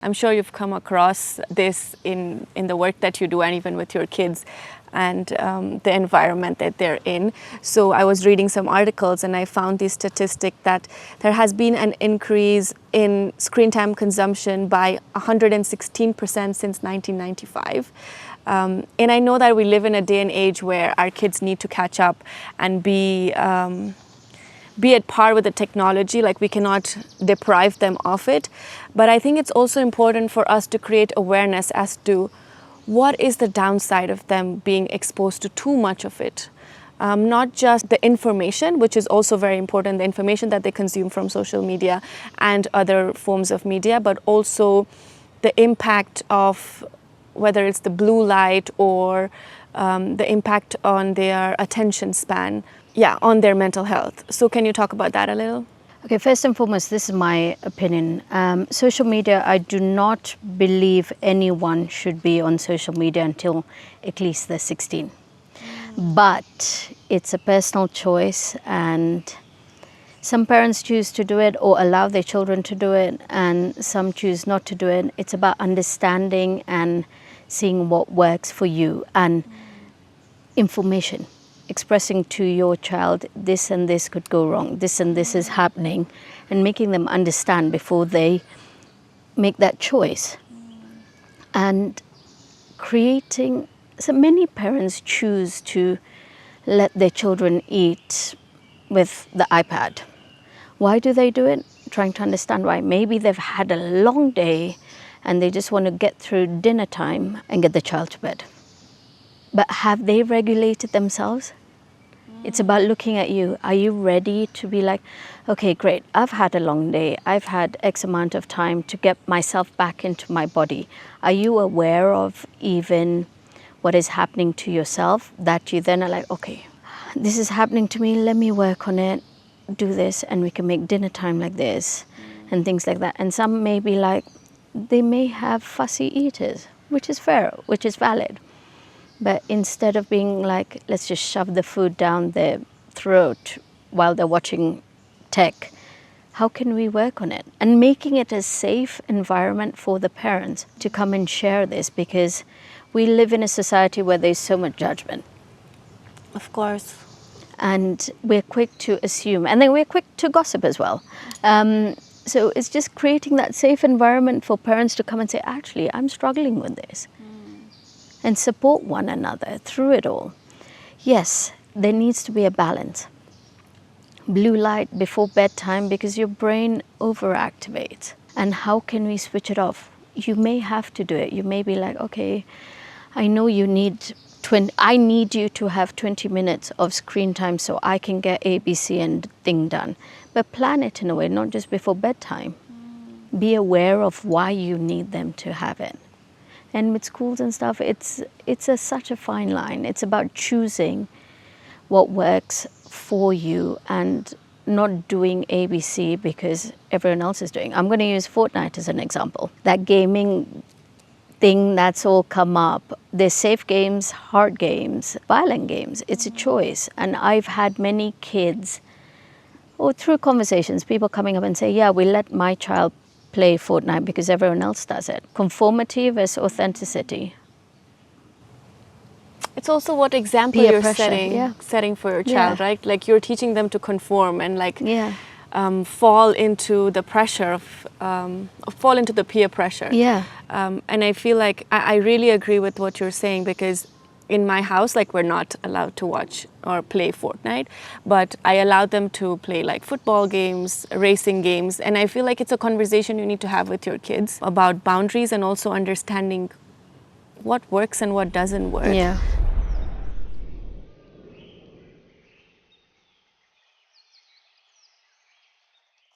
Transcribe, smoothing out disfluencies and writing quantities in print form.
I'm sure you've come across this in the work that you do and even with your kids and the environment that they're in. So I was reading some articles and I found this statistic that there has been an increase in screen time consumption by 116% since 1995. And I know that we live in a day and age where our kids need to catch up and be at par with the technology, like we cannot deprive them of it. But I think it's also important for us to create awareness as to what is the downside of them being exposed to too much of it. Not just the information, which is also very important, the information that they consume from social media and other forms of media, but also the impact of whether it's the blue light or the impact on their attention span, on their mental health. So can you talk about that a little? Okay, first and foremost, this is my opinion. Social media, I do not believe anyone should be on social media until at least they're 16. But it's a personal choice, and some parents choose to do it or allow their children to do it, and some choose not to do it. It's about understanding and seeing what works for you, and information. Expressing to your child, this and this could go wrong, this and this is happening, and making them understand before they make that choice. And creating, so many parents choose to let their children eat with the iPad. Why do they do it? Trying to understand why. Maybe they've had a long day and they just want to get through dinner time and get the child to bed. But have they regulated themselves? It's about looking at you. Are you ready to be like, okay, great, I've had a long day. I've had X amount of time to get myself back into my body. Are you aware of even what is happening to yourself, that you then are like, okay, this is happening to me, let me work on it, do this, and we can make dinner time like this, and things like that. And some may be like, they may have fussy eaters, which is fair, which is valid. But instead of being like, let's just shove the food down their throat while they're watching tech, how can we work on it? And making it a safe environment for the parents to come and share this, because we live in a society where there's so much judgment. Of course. And we're quick to assume, and then we're quick to gossip as well. So it's just creating that safe environment for parents to come and say, actually, I'm struggling with this. And support one another through it all. Yes, there needs to be a balance. Blue light before bedtime, because your brain overactivates. And how can we switch it off? You may have to do it. You may be like, okay, I know you need I need you to have 20 minutes of screen time so I can get ABC and thing done. But plan it in a way, not just before bedtime. Be aware of why you need them to have it. And with schools and stuff, it's such a fine line. It's about choosing what works for you and not doing ABC because everyone else is doing. I'm going to use Fortnite as an example. That gaming thing that's all come up. There's safe games, hard games, violent games. It's a choice. And I've had many kids, or through conversations, people coming up and say, yeah, we let my child play Fortnite because everyone else does it. Conformity versus authenticity. It's also what example Peer you're pressure, setting for your child, right? Like you're teaching them to conform and like fall into the pressure fall into the peer pressure. Yeah. And I feel like I really agree with what you're saying, because in my house, like we're not allowed to watch or play Fortnite, but I allow them to play like football games, racing games. And I feel like it's a conversation you need to have with your kids about boundaries and also understanding what works and what doesn't work. Yeah.